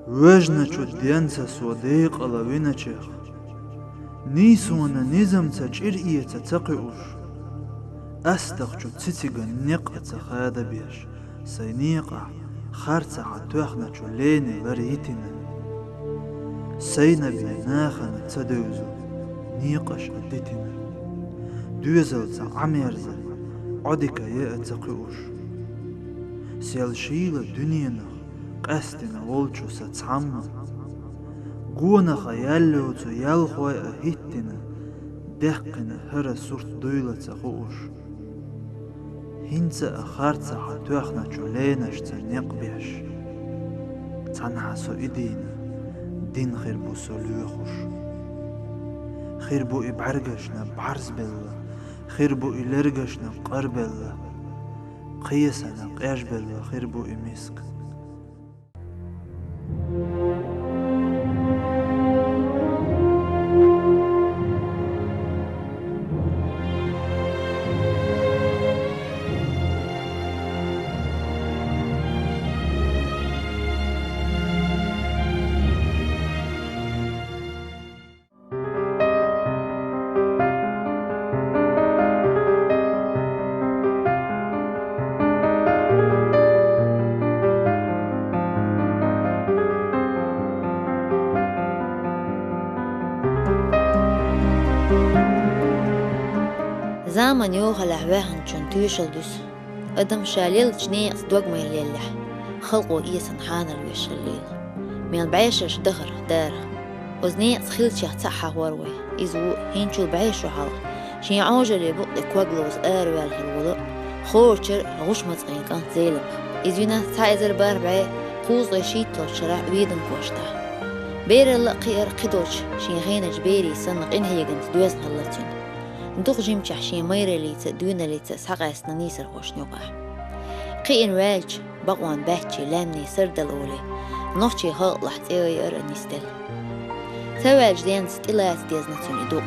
وجنا شو ديانسا سوديق على وينشيخ نيسونا نظام تشيرئية تتقعوش أستغ شو تسيغا نيقا تخادا بيش سينيقا خارتا عتوخنا شو ليني بريتنا سينا بيناخنا تدوزو نيقاش أديتنا دوزو تا عميرزا عدكا يأتقعوش سيالشيلا دنيانا قاستنا والشو ستعمى قونا خيالو تو يالخوي أهيتنا دقنا هرا سورت دويلة تقوش هنسا أخارتا حتوخنا جوليناش تنيق بيش تنحسو إدينا دين خير بو سولوخوش خير بو إبعرقشنا بعرز بلا خير بو إلرقشنا قربلا قيسنا قياش بلا خير بو إميسك زامن يوغا لحواهن چون تيوشل دوس ادم شاليل جنيق دوغ ميليلح خلقو إيسن حانا الويش الليل من بعيشش دغر دار وزنيق خيلتش تحا وروي إزو هينشو البعيشو حالا شين عوجل يبقى كواغلوز آروال هالولو خورشر غوش مزقين كان زيلم إزونا تايزر باربعي قوز غشيتو شراع ويدن كوشتا بير اللقير قدوش شين غينج بيري سنق إنهيغن تدوزن هاللتين ندوغ جيمتش شي ميري ليتا دونا ليتا ساقاسنا نيسر خوش نوقع قين والج بقوان باتشي لاني سرد الأولي نوشي هاق لحت إيوي نيستل توالج ديان ستيلات ديزنتون يدوق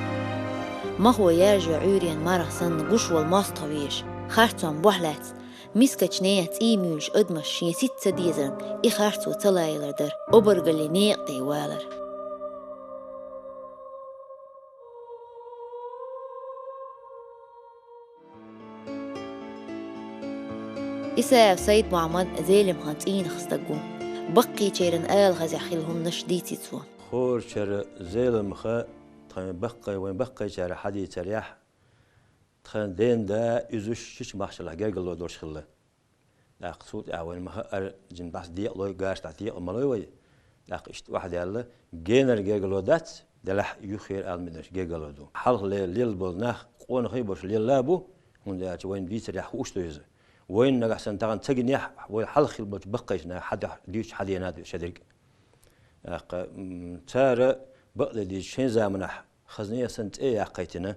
ما هو يرجع عوريان مرة سن قوش والماستويش خارتون بوحلات ميسكتش نيات إيميولش أدمش شي ستة ديزن خارتو تلايلر در أبرغلي نيقتي والر إسا سيد محمد زيلم خانتين خستقو بقي تيرن آل غزي خيلهم نشديتي تسوى خور شر زيلم خا تخن بقي وين بقي شر حدي تريح تخن دين دا يزوش شش مخشله جرجلو دورش خله لا قصود أول ما جن بس دي الله جارش تعطيه أمالوي وي لا إشت واحد يلا جينر جرجلو دات دلح يخير المدرش جرجلو دو حلق ليل بولناخ قون خيبرش ليل لابو هون دا وين بيت ريح وش تويزه وين نجحسن تغن تجنيح وحلخ البوت بقيشنا حد ديش حد ينادي شدرك ترى بقى دي شين زمنح خزنية سنت إيه عقيتنا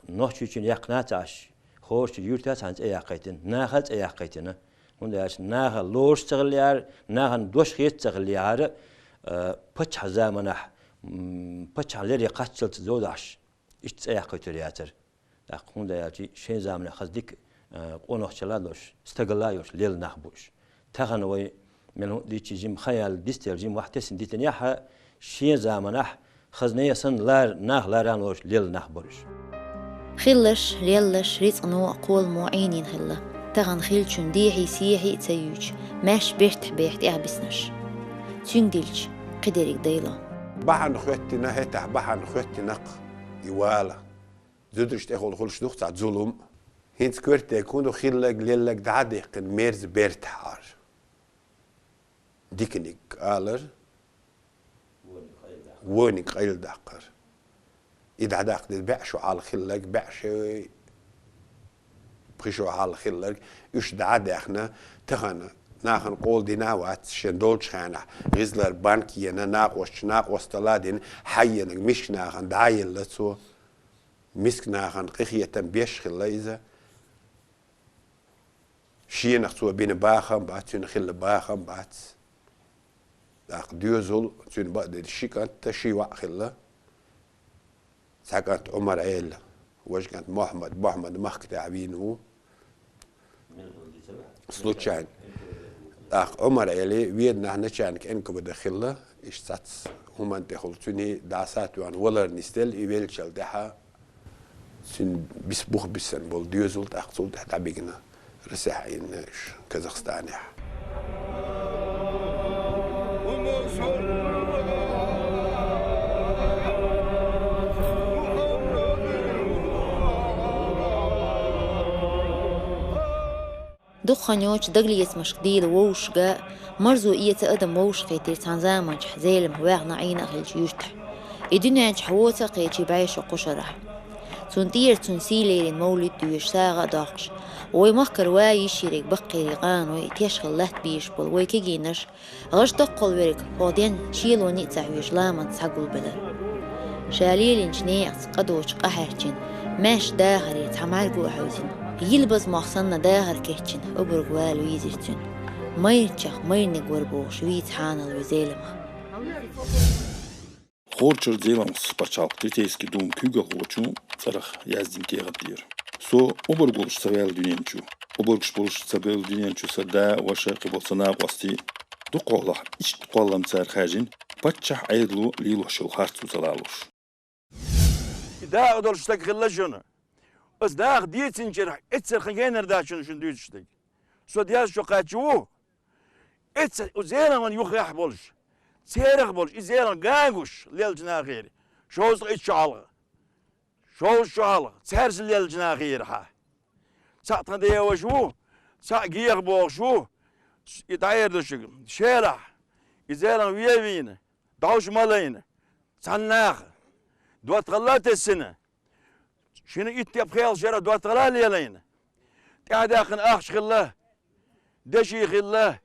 نوشيشين يقناتش خوش يورتاس عن إيه عقيتنا ناخذ إيه عقيتنا ونداش ناخذ لورش تغليار ناخذ دوش خيط تغليار بتش زمنح بتش على قتل تزودش إيش إيه عقيترياتر ونداش شين زمنح خزديك قونخ شلادوش استغلايوش ليل نخبوش تغنوي من دي جيم خيال ديستر جيم وحتسن ديتنياها شين زمنح خزنية سن لار ناخ لارانوش ليل نخبوش خلش ليلش ريت نوع قول معينين خلا تغن خيل شون ديحي سيحي تسيوش ماش بيحت اعبسنش تنجلش قدرك ديلا بحن خوتنا هتح بحن خوتنا يوالا زدرش تاخل خلش دوخت على ظلم هنت كورت يكونوا خيلك ليلك دعدق ميرز بيرتحار ديكنيك آلر وونيك قيل دقر إذا داق بيعشوا على خيلك بيعشوا بخشوا على خيلك إيش دعدقنا تغنى ناخن قول دي ناوات شندولش خانا غزلر بانكي ناقوش تلادين حينك مش ناخن دايل لتسو مسك ناخن قخية بيش خليزة شيء نخسوا بين باخم بعد شيء نخل باخم بعد داق ديوزل شيء بعد الشيء كانت تشي وعخلة سكانت عمر عيلة وش كانت محمد مخك تعبينه سلوتشان عمر علي ويدنا نشانك إنك بدخله إشتات هم أنت خلصوني داسات وان ولا نستل يبيلشل دها سن بسبوخ بسن بول ديوزولت أخصول تحت عبيقنا رسح إن كازاخستان دخانيوش دقليس مش قديل ووش جاء مرزو إيه تقدم ووش قيتير تنزامج زيلم هواغنا عين أخل جيوشتح الدنيا حووتا قيتي بعيش وقشرح تنتير تنسيليرين مولد دويش ساغة داقش ويمكر واي شيريك بقي ريقان ويتيشغل لهت بيش بول ويكيجينش غش دقل وريك فاضين شيلو نيتسع ويش لامن تساقل بلا شاليلين شنيعت قدوش قحرجين ماش داهري تحمارقو أحوزين يلبس محصنا داهر كيتشن أبرق والو يزيرتن ميرتشخ ميرنق وربوش ويت حانل وزيلمه Хорчер зеланс пачалкты тейски дум кюга хочу царах яздин тегатир. Со оборгулш савел дюненчу. Оборгш болш савел дюненчу сада ваша киболсана гости доқола иш қолам цар хажин пачах айдлу лилу шул харцу залалуш. دا دول شتك خلا شنو بس دا ديت انجرح اتسر خيانر دا شنو ديت شتك سو دياز شو قاتشو اتسر وزينا من يخيح بولش سيرخ بولش إزيلا قاقوش ليل جناخيري شوز إتشالغ شوز شالغ تهرس ليل جناخيري ها ساعت خديه وشو ساعت قيق بوغ شو يتعير دشق شيرح إزيلا ويبين دعوش مالين سناخ دوات غلات السنة شنو يتيب خيال شرا دوات غلال ليلين تعداخن أخش خلاه دشي خلاه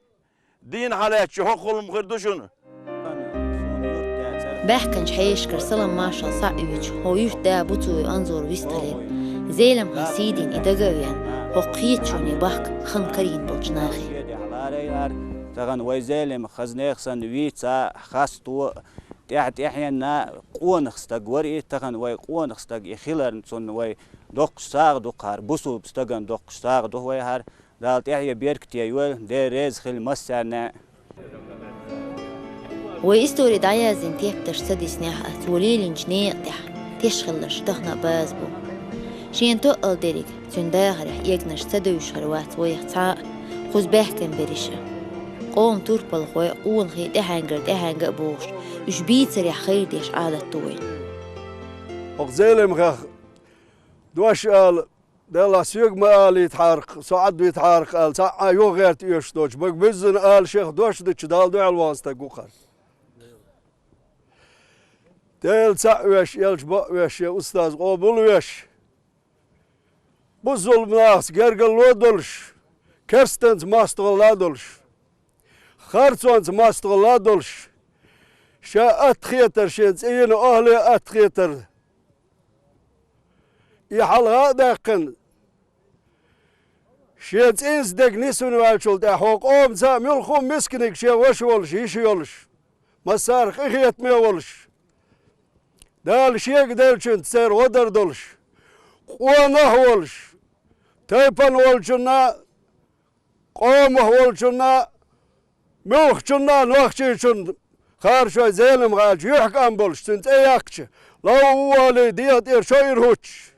دين حالات شحوق المخردوشون بحكنش حيشكر سلام ماشا صعيوش هو يهدا بطوي أنظر ويستلم زيلم هسيدين إدقويان هو قيتشوني بحك خنكرين بلجناخي تغن ويزيلم خزنيخسن ويتسا خاستو تحت إحيانا قونخستق ورئي تغن وي قونخستق يخيلر نتون وي دوقش ساغ دوقار بسو بستغن دوقش ساغ دو وي هار دالت إحيا بيركتي يول دي ريز خيل مسارنا ويستوري دعيازين تيبتش سدس ناحة وليلين جنيقتح تشغلش تخنا بازبو شين تقل ديريك تنداغرح يجنش سدوش هروات ويختاق خوز بحكن بريشة قوم توربل خوي قون خي دهانجر بوش اش بيتر يا خير ديش عادة طوين أغزيلي مخاخ دوش قال دالا سيق ما قال يتحارق ساعد يتحارق قال ساعة يو غير تيوش دوش بق بزن قال شيخ دوش ديش دال دو علوانستا قوخر ديل سعوش يلش بقوش يا أستاذ قابلوش بظلم ناس قرقل لو دولش كرستنز ماستغل دولش خارتونز ماستغل دولش شا أتخيتر شينز إينو أهلي أتخيتر يحل هذا قن شينز إنز دق نسون والشول تحوق أوم زام يلخوم مسكنك شي وش ولش يشي يولش مسارخ إخيت مي ولش دال شيك دالشن تسير ودر دولش قوانه ولش تيبان ولشنا قومه ولشنا ملخشنا نوخشيشن خارشوي زيلم غالش يحكم بولش سنت اياكش لو والي ديت اير شوير هوتش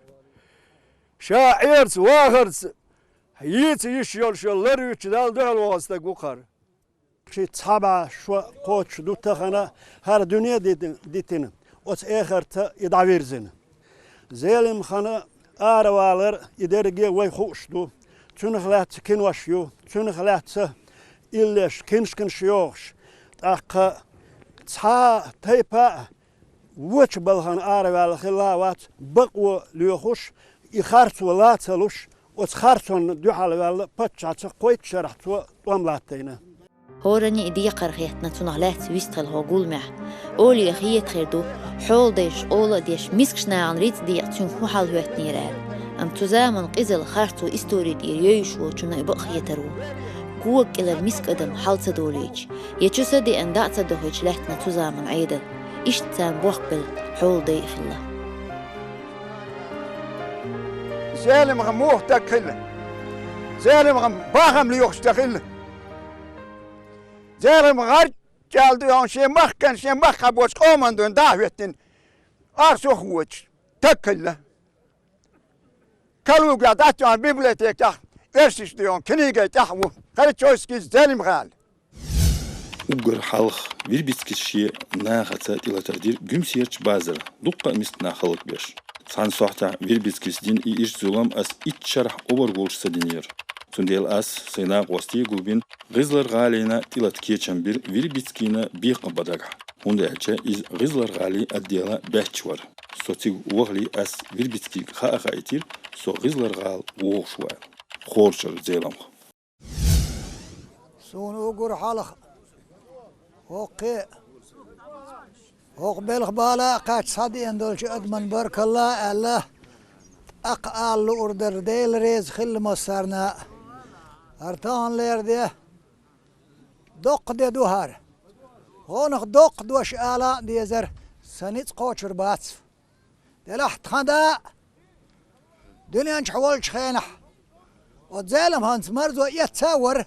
شاعرس واخرس ييت يشيولش لريوش دال دال واستا قوخر شي تصحابا شو قوتش دو تخنا هر دنيا ديتين وس آخر يدعويرزن زيلم خنا آروالر يدرجي ويخوشدو تنخلات كنوشيو تنخلات إلش كنشيوش تاق تصا تيبا وش بالخن آروال خلاوات بقو ليخوش يخارتو لا تلوش وتخارتون دوحال باتشات قويت شرحتو وملاتينا هوراني إدي قرخيتنا تنغلات ويستغل هوغول معه أولي أخيت خيردو حول ديش أولا ديش مسكشنا عن ريت دي تنخو حال هوات نيرال أم تزامن قزل خارتو إستوري دير يويشو تنا إبق خيترو قوك إلا المسك أدم حال تدوليج يتشوسا دي أنداء تدوهيج لحتنا تزامن عيدا إشتسام بوقبل حول دي خلا زالم غموه تاكله زالم غم باغم ليوخش تاكله زارم غرد جالدون شي مخكن شي مخبوش قومندون دعوتن أرسو خوش تكله كلو قاعدات عن بيبليتيك تحت إرسش ديون كنيجة تحو خلي تشوسكي زالم غال Угар халх вирбицкиши нахаца тилатардир гүмсиерч базар дукка мистна халык беш. Сан сохта вирбицкисдин и иш зулам ас итчарх оборгулш садинер. Сундел ас сайнак wasти губин гызлар галина тилат кечамбир вирбицкина биqa badага. Hunde elche iz gızlar gali addiyala behçvar. Sotig uğli as virbitski xaqa itir so gızlar gal uğuşwa. Xorçur zelam. Sonu ugur halıq. Oqi. Oqbel bala qaç sadi endolçu adman barkallah Allah. Aqal order del rez khil masarna. Artan lerde. Doq de duhar. هونخ دوق دوش آلا ديزر سنيت قوشر باتف دلحت خندا دنيا نحولش خينح وتزالم هانس مرزو يتصور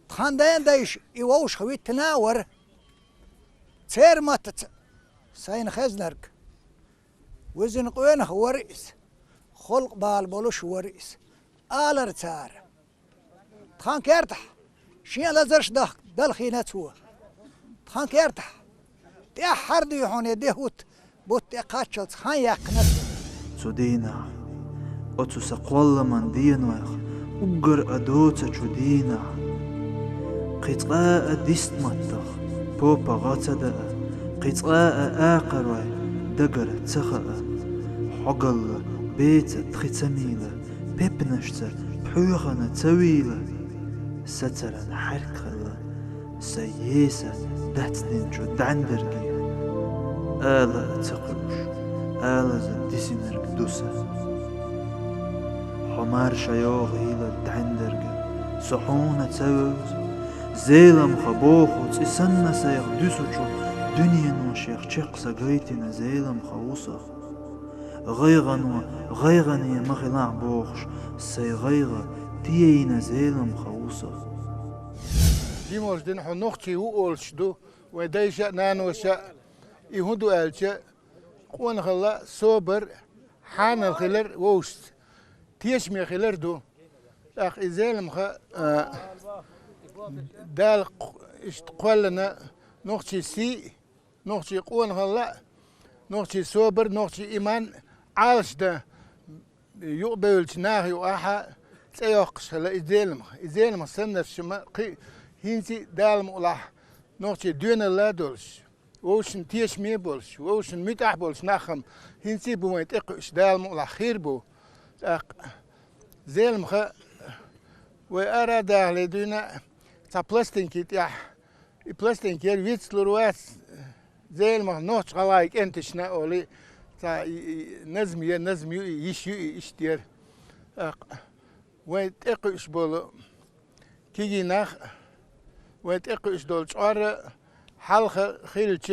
خندين دايش يووش خويت تناور تسير ماتت سين خزنرك وزن قوينخ ورئيس خلق بالبولوش ورئيس آلر تار تخان كيرتح شين لازرش دخ دلخينات هو خان كيرتح تيا حرد يحون يدهوت بوت يقاتشل خان يقنت سودينا أتو سقوال من دينوخ أجر أدوت جدينا قطعاء ديست متخ بوبا غاتدا قطعاء آقر دقر تخاء حقل بيت تختميلة بيبنشتر بحوغنا تويلة سترا حركة سياسة داتنين جو دعندرقي آلا تقروش آلا زدسينرق دوسا حمار شيوغ إلى دعندرقي صحونة تووز زيلم خبوخو تسنة سيغ دوسوشو دنيا نوشيخ چق سقايتنا زيلم خوصخ غيغن يمخلع بوخش سيغيغ تيينا زيلم خوصخ ديموش دين حنوختي هو أولشدو ودايشا نانوشا يهودو ألشا قوان خلا صوبر حان الخلر ووست تيشمي خلر دو أخ إزالم خا دال اشتقلنا نوختي سي نوختي قوان خلا نوختي صوبر نوختي إيمان عالش دا يقبلش ناهي وآحا تيوقش خلا إزالم سنف شما هنسي دالم الله نوختي دون الله دولش ووشن تيش مي بولش ووشن متاح بولش ناخم هنسي بوميت اقش دالم الله خير بو زالم خا وارا داخل دونا تا بلاستينكي تاح بلاستينكي ويتس لورواس زالم نوتش غلايك انتشنا اولي تا نزم يشتير ويت اقش بولو كيجي ناخ ويت اقش دولش ار حلقة خيلتش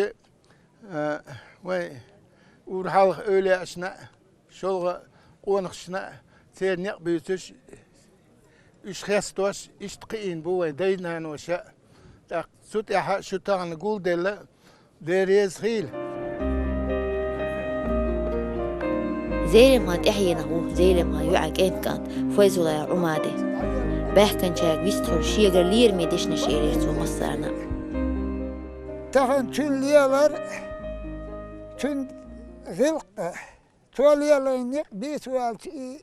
ور حلقة أولى أشنا شلغة قونخشنا تير نق بيتش إيش خيستوش إيش تقين بوه دينا نوشا سوت يحا شو تاغن نقول ديلا ديريز خيل زي ما تحيينا هو زي ما يوعك إنت كانت فوزولا يا عمادي بحكن شاك بيستخل شيغر لير ميدشنا شيرير تو مصارنا تخن تون ليالر تون غلق توليالر نق بيت والتي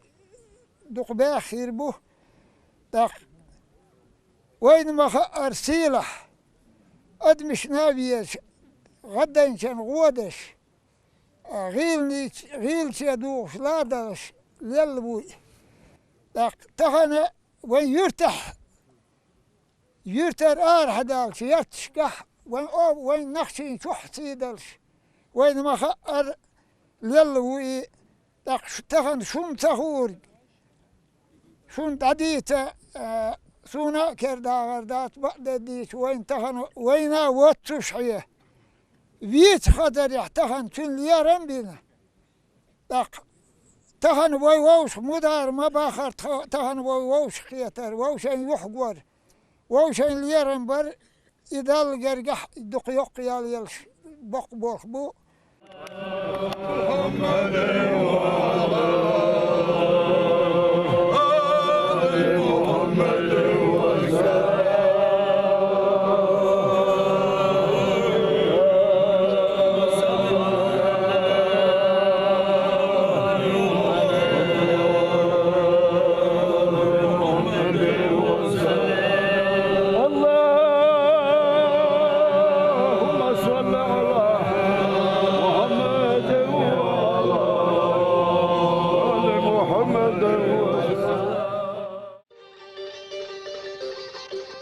دق باخير بو دق وين ما أرسيله أدمش نابيش غدا كان غودش غيل تيدوش لا داش للبوي دق تخن وين يرتر هداك يتشكح وين نخشين شحتي دلش وين ما خأر للوي تخن شون تخور شون تعديتا سونا كردا غردات بعد ديت وين تخن وينا واتش حيه بيت خدر يحتخن تن ليرن بينا تخن وي ووش مدار ما باخر تخن وي ووش خيتر ووش يحقور وشين ليرن بر يدل جرجح دقيق يالش بق بو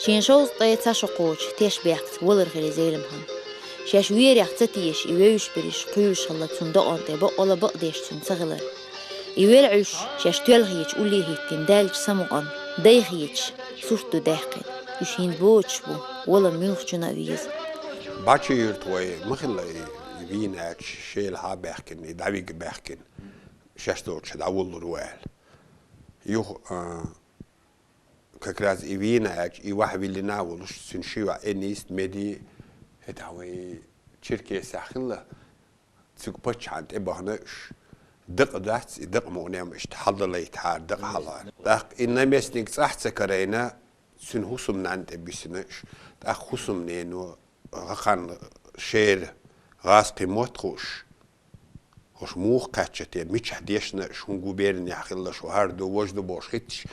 شين شوز طيت ساشقوش تيش بيحت ولر غير زيلمهم شاش وير يحتتيش يويش بريش قيوش الله تندقون تبق ولا بقديش تنسغلر يوير عيش شاش تلغيش ولي هيتين دالج سمقن دايغيش صورتو داقن يشين بوش بو ولا ميوخ جناويز باتشي يرتوي مخلا يبين اكش شيل ها بحكن يدعويق بحكن شاش دوتش داول روال يوخ كراز إيفينا أج إيواحد اللي ناولش سنشيوا إنيست مدي هتاوي شركة ساخلة تسقبش عند إبهناش دق دات دق مونيمش تحضر لي تحار دق حلا دق إنما يسنك صح سكرينا سنهوسم عند بيسناش دق خوسم نينو غخان شير غاز قيمت خوش موخ كاتشتين مش حديشنا شون جوبيرن يحخلا شو هاردو وجدو بوشيتش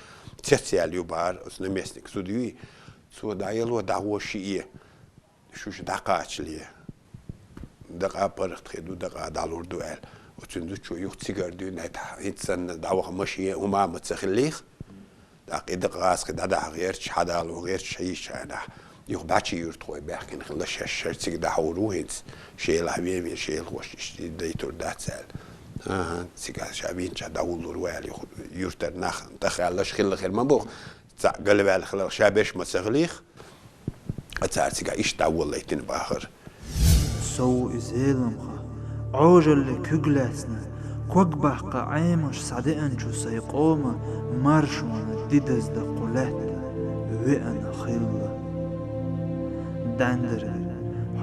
تسيال يبار اسنمسنك سودوي سو دايلو داو شيء شوش دقاتش ليه دقا برخت خدو دقا دالور دوال وتندو شو يخت سيجار دو نت هيتسن داو ماشي وما متسخليخ دق دقاس قد دا غيرش حدا لو غيرش شيء انا يخ باتشي يرتوي باخين خلا شش سيج داورو هيت شيء لحبيبي شيء خوش ديتور داتسال سيجار شابين داولور وال يرتر نخ تخيلش خل خير ما بوخ قلب على خل شابش ما تسغليخ اتسار سيجار ايش داول ليتن باخر سو إزيلمخا عوجل كجلاسنا كوجبح قاعمش صدقن شو سيقوم مرشون ديدز دقولات وأنا خيلة دندر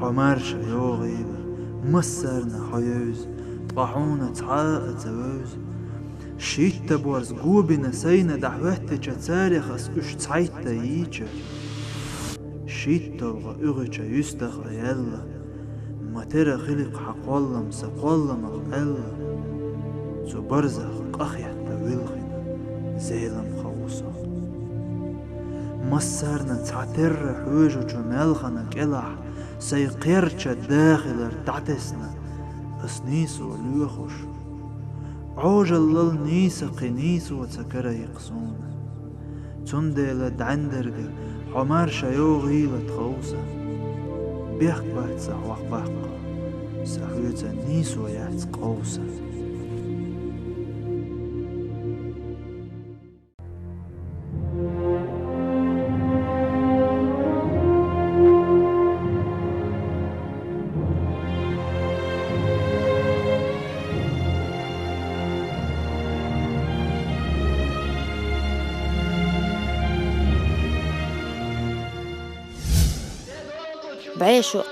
حمارش يوغيب مصرنا حيوز طاحونة تعاقة زوز شيت تبورز قوبنا سينا دعوتك تساريخ أسكش تعيتا ييجا شيت تبغى أغيجا يستغى يلا ما ترى خلق حق والله مسقوالله مغقالله سو برزخ قخيح تولخنا زيلم خوصا مصرنا تعتر حوجو جمالخنا كلاح سيقيرش داخل ارتعتسنا اسنيسو ليوخوش عوجل لل نيسا قنيسو وتسكرا يقصونا تندل دعندرق حمار شيو غيلة خوصا بيخ بات سحوخ بحقا سحويتا نيسو يعت قوسا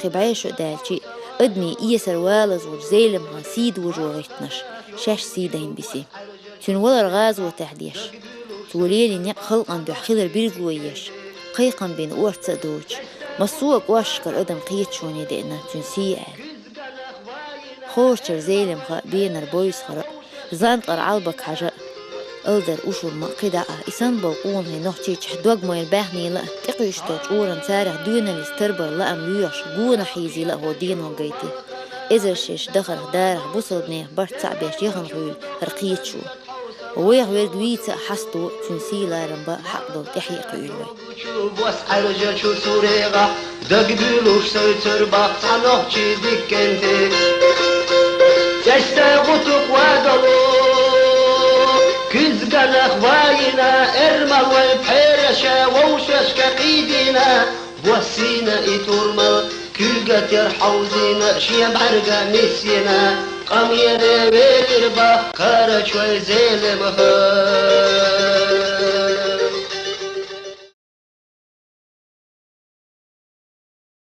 بعيشو دالشي ادمي إيسر والز وزيلم سيد وجوغيتنش شاش سيدين بسي تنولر غاز وتحديش توليلي نيق خلقا بحخيل بيرقويش قيقا بين أورت دوج مصوق واشكر ادم قيت شوني دينا تنسيئة خوشتر زيلم بين البويس خرق زانت عالبك حاجة أقدر أشور مقدعة إسان بلقون هي نحتي تحدوق ما يرباحني لا تقيش تجورا سارح دون الاستربر لا أمليوش قونا حيزي لا هو دينو قيتي إذا شيش دخل دارح بصل بنيه برتسع بيش يخن غيل رقيت شو وويح ويرقويت حستو تنسي لا رنبا حقدو تحيي قيلوي بوس عرجة شو سوريغا دق بلوش سيتر باقتا نحتي ديكنتي جشتا غطق وادلو كز قلق واينا ارمل وبحيرشا ووشش كقيدنا بوسينا ايتورمل كلقة يرحوزينا شيا بعرقا نسينا قمينا ويربا كارا شوي زيل مخار